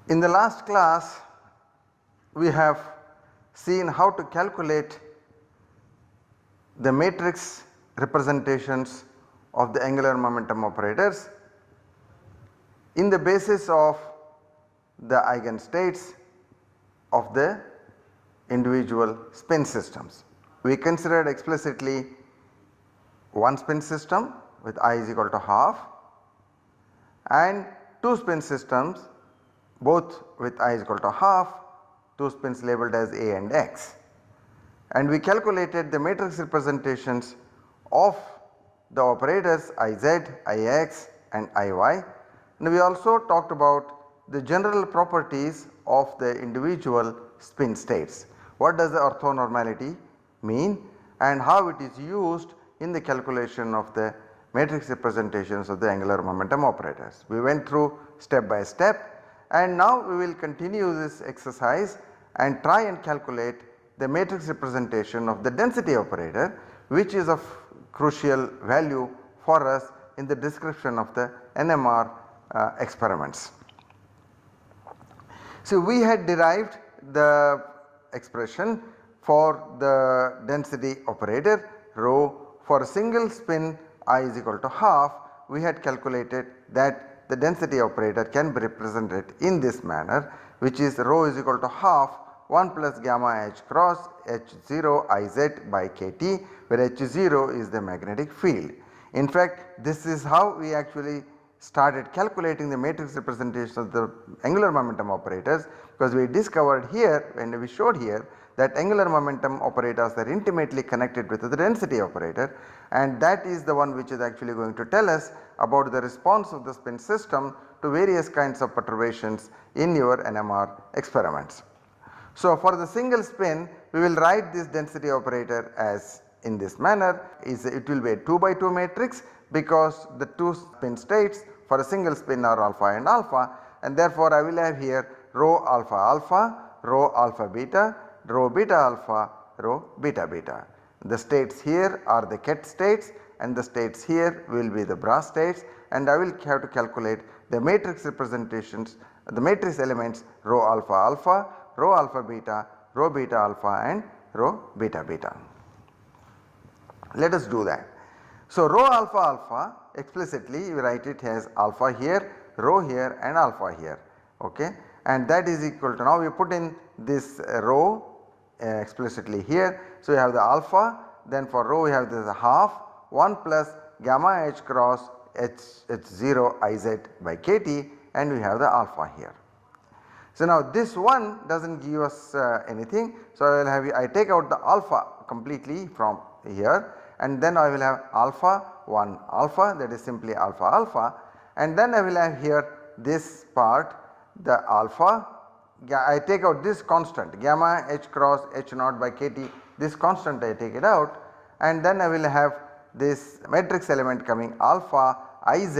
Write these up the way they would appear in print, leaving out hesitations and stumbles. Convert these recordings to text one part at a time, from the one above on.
In the last class we have seen how to calculate the matrix representations of the angular momentum operators in the basis of the eigenstates of the individual spin systems. We considered explicitly one spin system with I is equal to half and two spin systems both with I is equal to half, two spins labeled as A and X, and we calculated the matrix representations of the operators Iz, Ix and Iy, and we also talked about the general properties of the individual spin states. What does the orthonormality mean and how it is used in the calculation of the matrix representations of the angular momentum operators. We went through step by step, and now we will continue this exercise and try and calculate the matrix representation of the density operator, which is of crucial value for us in the description of the NMR experiments. So, we had derived the expression for the density operator rho for a single spin I is equal to half. We had calculated that the density operator can be represented in this manner, which is rho is equal to half 1 plus gamma h cross H0 Iz by kT, where H0 is the magnetic field. In fact, this is how we actually started calculating the matrix representation of the angular momentum operators, because we discovered here and we showed here that angular momentum operators are intimately connected with the density operator, and that is the one which is actually going to tell us about the response of the spin system to various kinds of perturbations in your NMR experiments. So, for the single spin we will write this density operator as in this manner. It will be a 2 by 2 matrix, because the two spin states for a single spin are alpha and alpha, and therefore I will have here rho alpha alpha, rho alpha beta, rho beta alpha, rho beta beta. The states here are the Ket states and the states here will be the Bra states, and I will have to calculate the matrix representations, the matrix elements rho alpha alpha, rho alpha beta, rho beta alpha and rho beta beta. Let us do that. So, rho alpha alpha explicitly we write it as alpha here, rho here and alpha here, okay, and that is equal to, now we put in this rho explicitly here. So, we have the alpha, then for rho we have this half 1 plus gamma h cross H0 Iz by kT, and we have the alpha here. So, now this one does not give us anything. So, I will have, I take out the alpha completely from here, and then I will have alpha 1 alpha, that is simply alpha alpha, and then I will have here this part the alpha, I take out this constant gamma h cross H0 by kT, this constant I take it out, and then I will have this matrix element coming alpha Iz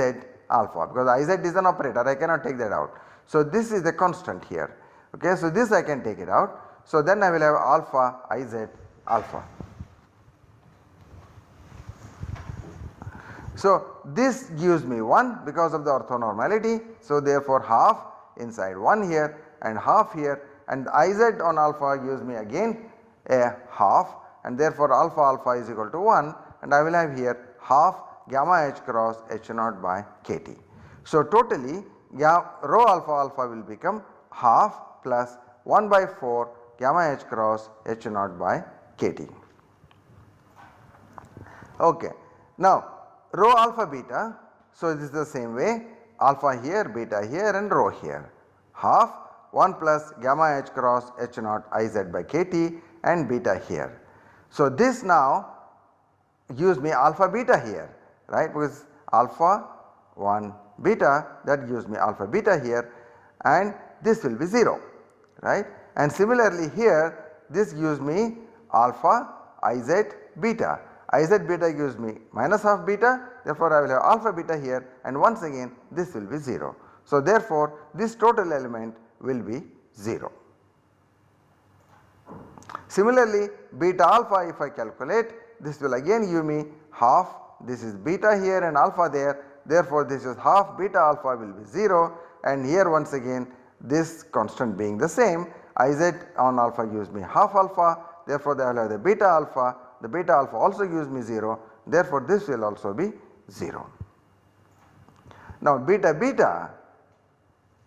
alpha, because Iz is an operator, I cannot take that out. So, this is the constant here, okay. So, this I can take it out. So, then I will have alpha Iz alpha. So, this gives me 1 because of the orthonormality. So, therefore, half inside 1 here and half here, and Iz on alpha gives me again a half, and therefore, alpha alpha is equal to 1, and I will have here half gamma h cross H0 by kT. So, totally rho alpha alpha will become half plus 1 by 4 gamma h cross H0 by kT. Okay. Now, rho alpha beta, so this is the same way, alpha here, beta here and rho here, half 1 plus gamma h cross H0 Iz by kT and beta here. So, this now gives me alpha beta here, right, because alpha 1 beta, that gives me alpha beta here, and this will be 0, right, and similarly here this gives me alpha Iz beta. Iz beta gives me minus half beta, therefore I will have alpha beta here, and once again this will be 0. So, therefore, this total element will be 0. Similarly, beta alpha, if I calculate, this will again give me half, this is beta here and alpha there, therefore this is half beta alpha will be 0, and here once again this constant being the same, Iz on alpha gives me half alpha, therefore I will have the beta alpha also gives me 0, therefore this will also be 0. Now beta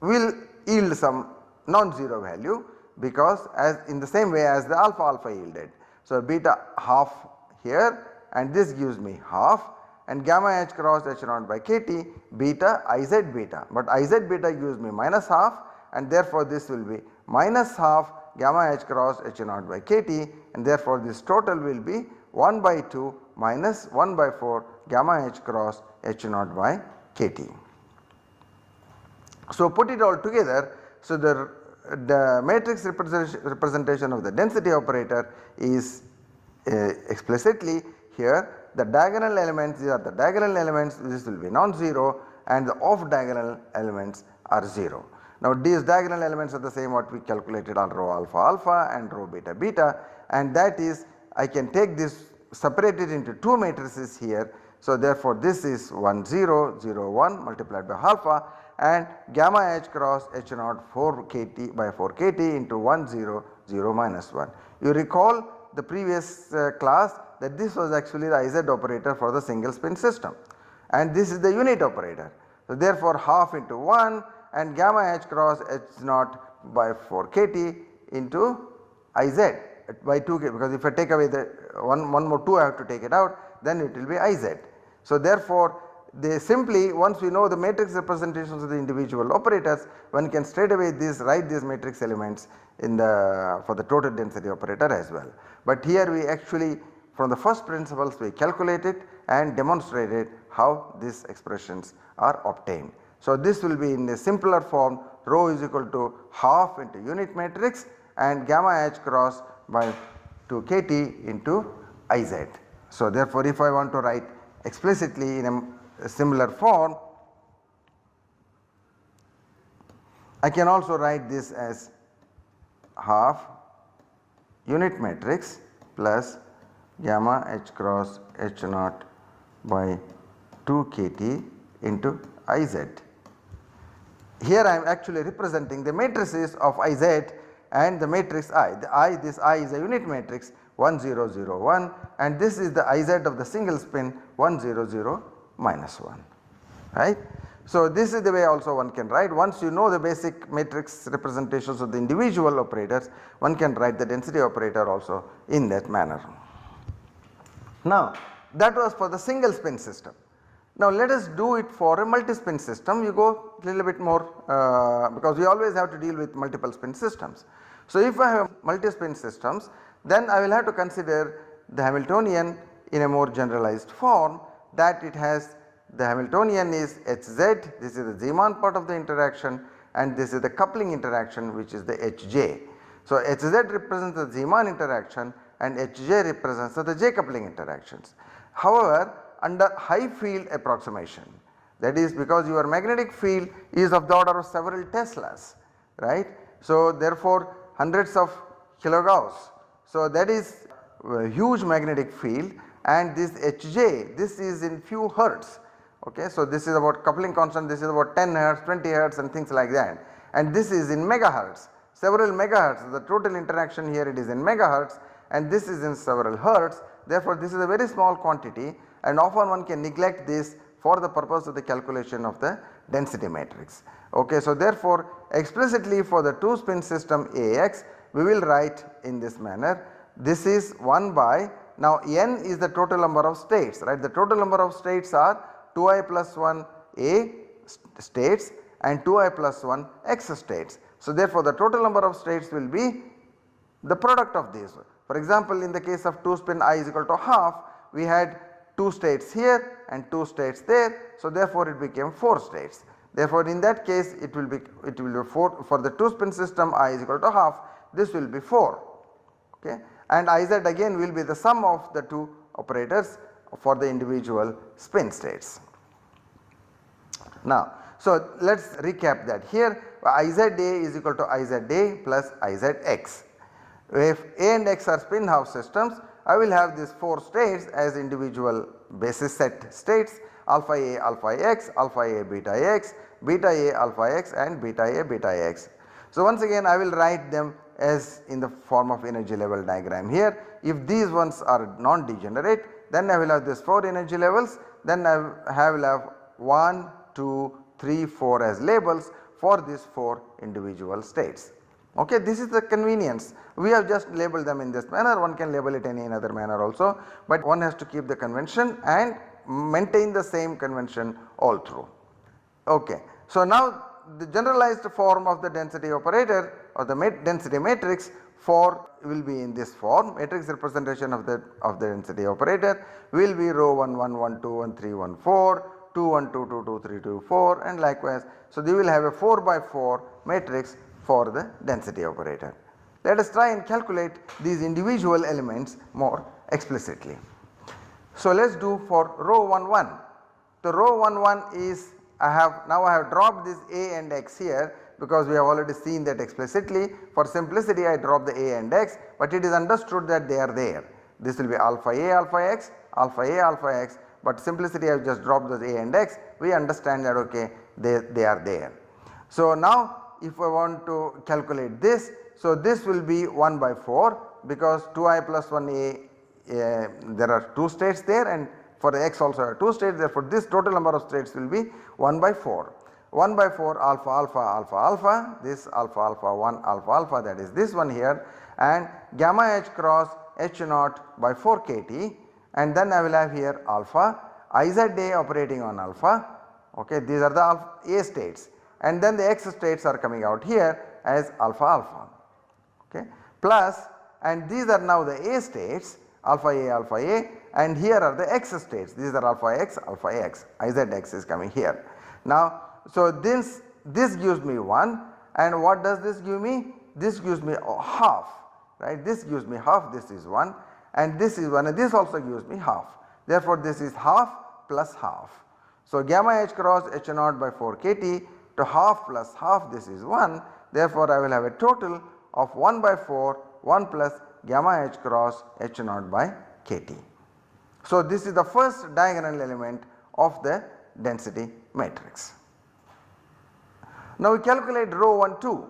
will yield some non-zero value, because as in the same way as the alpha yielded. So beta half here, and this gives me half, and gamma h cross h naught by kt beta Iz beta, but Iz beta gives me minus half, and therefore this will be minus half gamma h cross h naught by kt, and therefore this total will be 1 by 2 minus 1 by 4 gamma h cross h naught by kt. So put it all together, so the matrix representation of the density operator is explicitly here. The diagonal elements, these are the diagonal elements, this will be non-zero, and the off diagonal elements are 0. Now these diagonal elements are the same what we calculated on rho alpha and rho beta, and that is, I can take this, separate it into 2 matrices here. So therefore this is 1 0 0 1 multiplied by alpha, and gamma h cross h naught 4 kt by 4 kt into 1 0 0 minus 1. You recall the previous class that this was actually the Iz operator for the single spin system, and this is the unit operator. So therefore half into 1 and gamma h cross h naught by 4 kt into Iz by 2 kt, because if I take away the one more 2 I have to take it out, then it will be Iz. So therefore they simply, once we know the matrix representations of the individual operators, one can straight away write these matrix elements in the for the total density operator as well. But here we actually, from the first principles, we calculated and demonstrated how these expressions are obtained. So this will be in a simpler form, rho is equal to half into unit matrix and gamma h cross by 2 kt into Iz. So therefore if I want to write explicitly in a similar form, I can also write this as half unit matrix plus gamma h cross h naught by 2 kt into Iz. Here I am actually representing the matrices of Iz and the matrix I. This I is a unit matrix 1 0 0 1, and this is the Iz of the single spin 1 0 0 minus 1, right. So this is the way also one can write. Once you know the basic matrix representations of the individual operators, one can write the density operator also in that manner. Now that was for the single spin system. Now let us do it for a multi-spin system. You go a little bit more because we always have to deal with multiple spin systems. So if I have multi-spin systems, then I will have to consider the Hamiltonian in a more generalized form, that it has the Hamiltonian is Hz, this is the Zeeman part of the interaction, and this is the coupling interaction which is the Hj. So Hz represents the Zeeman interaction and Hj represents the J coupling interactions. However, under high field approximation, that is because your magnetic field is of the order of several Teslas, right. So therefore hundreds of kilogauss. So that is a huge magnetic field, and this Hj, this is in few hertz, okay. So this is about coupling constant, this is about 10 hertz, 20 hertz and things like that, and this is in megahertz, several megahertz. The total interaction here it is in megahertz, and this is in several hertz. Therefore this is a very small quantity, and often one can neglect this for the purpose of the calculation of the density matrix, okay. So therefore explicitly for the 2 spin system Ax, we will write in this manner. This is 1 by, now n is the total number of states, right. The total number of states are 2i plus 1 A states and 2i plus 1 x states. So therefore the total number of states will be the product of these. For example, in the case of 2 spin I is equal to half, we had 2 states here and 2 states there, so therefore it became 4 states. Therefore in that case it will be 4 for the 2 spin system I is equal to half, this will be 4, okay, and Iz again will be the sum of the 2 operators for the individual spin states. Now so let us recap that. Here Iza is equal to Iza plus Izx. If A and X are spin half systems, I will have these 4 states as individual basis set states: alpha A alpha x, alpha A beta x, beta A alpha x and beta A beta x. So once again I will write them as in the form of energy level diagram here. If these ones are non-degenerate, then I will have this 4 energy levels, then I will have 1, 2, 3, 4 as labels for these 4 individual states. Okay, this is the convenience. We have just labeled them in this manner, one can label it in any other manner also, but one has to keep the convention and maintain the same convention all through. Okay. So now the generalized form of the density operator or the density matrix for will be in this form. Matrix representation of the density operator will be rho 1 1 1 2 1 3 1 4, 2 1 2 2 2 3 2 4 and likewise. So they will have a 4 by 4 matrix for the density operator. Let us try and calculate these individual elements more explicitly. So let us do for rho 1 1. The rho 1 1 is I have dropped this A and X here because we have already seen that explicitly. For simplicity I drop the A and X, but it is understood that they are there. This will be alpha A alpha X, alpha A alpha X, but simplicity I have just dropped those A and X. We understand that okay they are there. So now if I want to calculate this, so this will be 1 by 4 because 2i plus 1a there are 2 states there and for the x also are 2 states, therefore this total number of states will be 1 by 4. 1 by 4 alpha alpha alpha alpha, this alpha alpha 1 alpha alpha, that is this one here, and gamma h cross h naught by 4 kt, and then I will have here alpha IZA operating on alpha. Okay, these are the alpha A states, and then the x states are coming out here as alpha alpha. Okay, plus, and these are now the A states alpha A, and here are the x states, these are alpha x, IZX is coming here. Now, so this gives me 1, and what does this give me? This gives me half, right, this gives me half, this is 1 and this is 1 and this also gives me half. Therefore, this is half plus half. So, gamma h cross h naught by 4 kt to half plus half, this is 1, therefore, I will have a total of 1 by 4 1 plus gamma h cross h naught by kt. So, this is the first diagonal element of the density matrix. Now, we calculate rho 1 2.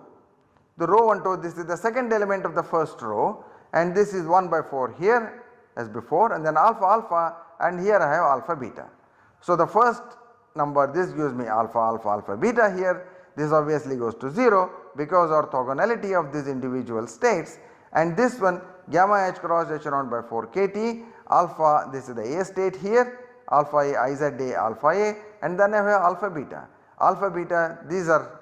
The rho 1 2, this is the second element of the first row, and this is 1 by 4 here as before, and then alpha alpha, and here I have alpha beta. So, the first number, this gives me alpha alpha alpha beta here, this obviously goes to 0 because orthogonality of these individual states, and this one gamma h cross h naught by 4 kt alpha, this is the A state here, alpha A IZA alpha A, and then I have alpha beta. Alpha beta, these are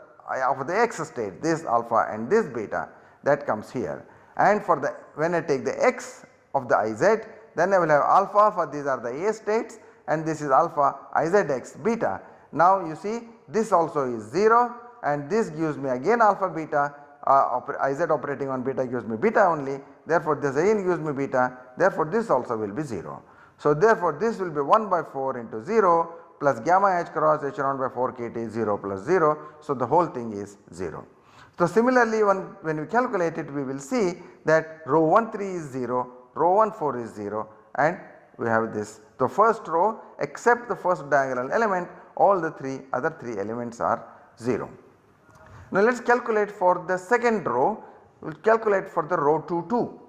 of the x state, this alpha and this beta, that comes here, and for the when I take the x of the IZ, then I will have alpha alpha, these are the A states, and this is alpha IZX beta. Now you see this also is 0 and this gives me again alpha beta, IZ operating on beta gives me beta only, therefore this again gives me beta, therefore this also will be 0. So therefore this will be 1 by 4 into 0 plus gamma h cross h naught by 4 kt 0 plus 0, so the whole thing is 0. So similarly when we calculate it, we will see that rho 1 3 is 0, rho 1 4 is 0, and we have this, the first row except the first diagonal element, all the other 3 elements are 0. Now let us calculate for the second row, we will calculate for the rho 2 2.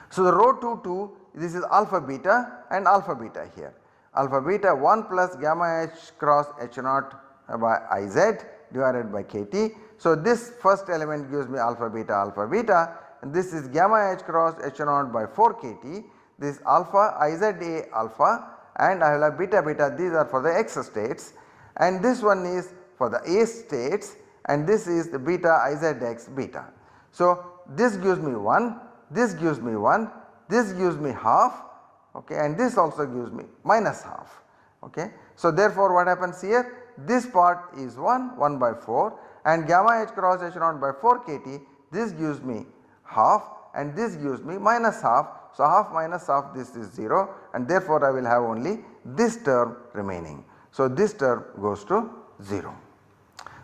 So the rho 2 2, this is alpha beta and alpha beta here, alpha beta 1 plus gamma h cross h naught by IZ divided by kt. So this first element gives me alpha beta, and this is gamma h cross h naught by 4 kt, this alpha IZA alpha, and I will have beta beta, these are for the x states, and this one is for the A states, and this is the beta IZX beta. So this gives me 1, this gives me 1, this gives me half, okay, and this also gives me minus half. Okay. So therefore what happens here, this part is 1 by 4, and gamma h cross h naught by 4 kt, this gives me half and this gives me minus half. So half minus half, this is 0, and therefore I will have only this term remaining. So this term goes to 0.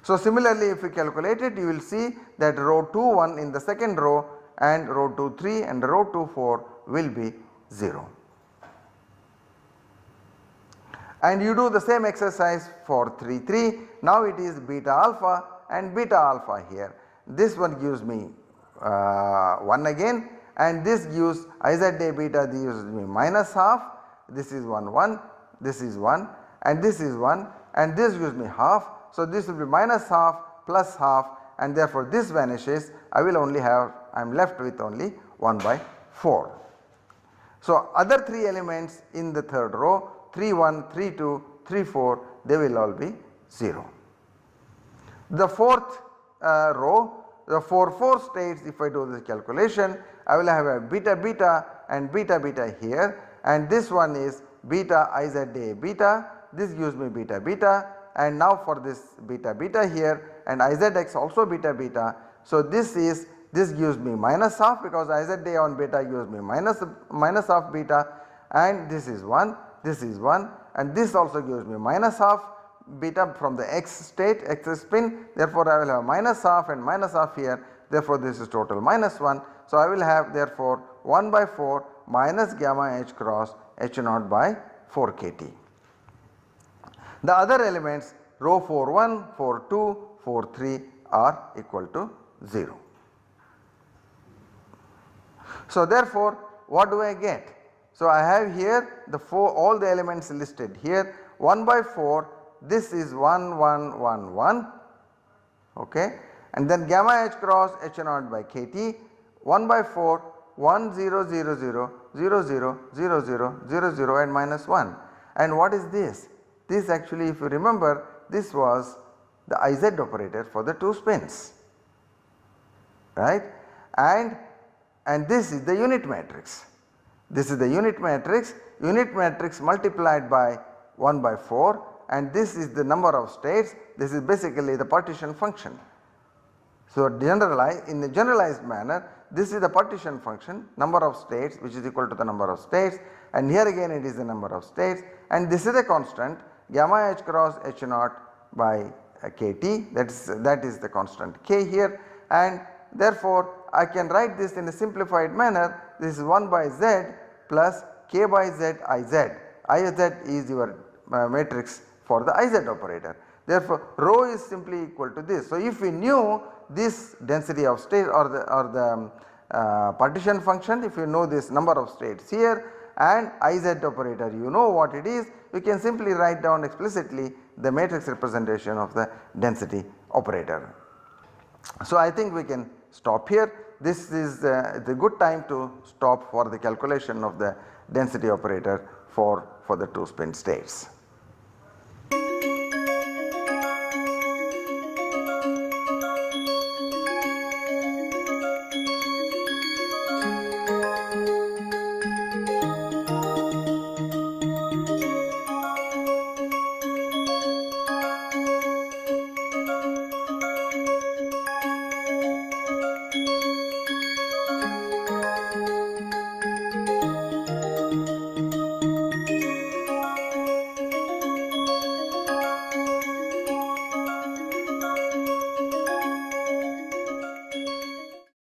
So similarly if we calculate it, you will see that rho 2 1 in the second row and rho 2 3 and rho 2 4 will be 0. And you do the same exercise for 3 3, now it is beta alpha and beta alpha here. This one gives me 1 again, and this gives Iz beta, this gives me minus half, this is 1 1, this is 1 and this is 1 and this gives me half. So, this will be minus half plus half, and therefore, this vanishes. I will only have, I am left with only 1 by 4. So, other 3 elements in the third row 3 1, 3 2, 3 4, they will all be 0. The fourth row, the 4 4 states, if I do this calculation, I will have a beta beta and beta beta here, and this one is beta Iza beta, this gives me beta beta, and now for this beta beta here and Izx also beta beta. So, this gives me minus half, because Iza on beta gives me minus half beta, and this is 1, this is 1, and this also gives me minus half beta from the x state, x spin. Therefore, I will have minus half and minus half here, therefore, this is total minus 1. So, I will have therefore 1 by 4 minus gamma h cross h naught by 4 kT. The other elements row 4 1, 4 2, 4 3 are equal to 0. So, therefore, what do I get? So, I have here the all the elements listed here 1 by 4, this is 1 1 1 1, okay, and then gamma h cross h naught by kT 1 by 4 1 0 0 0 0 0 0 0 0 0 and minus 1. And what is this? This actually, if you remember, this was the Iz operator for the 2 spins, right, and this is the unit matrix. This is the unit matrix multiplied by 1 by 4, and this is the number of states. This is basically the partition function. So, in a generalized manner, this is the partition function, number of states, which is equal to the number of states, and here again it is the number of states, and this is a constant gamma h cross h naught by kT, that is the constant k here, and therefore, I can write this in a simplified manner. This is 1 by z plus k by z Iz. Iz is your matrix for the Iz operator. Therefore, rho is simply equal to this. So, if we knew this density of state or the partition function, if you know this number of states here and Iz operator, you know what it is, you can simply write down explicitly the matrix representation of the density operator. So, I think we can stop here. This is the good time to stop for the calculation of the density operator for the 2 spin states.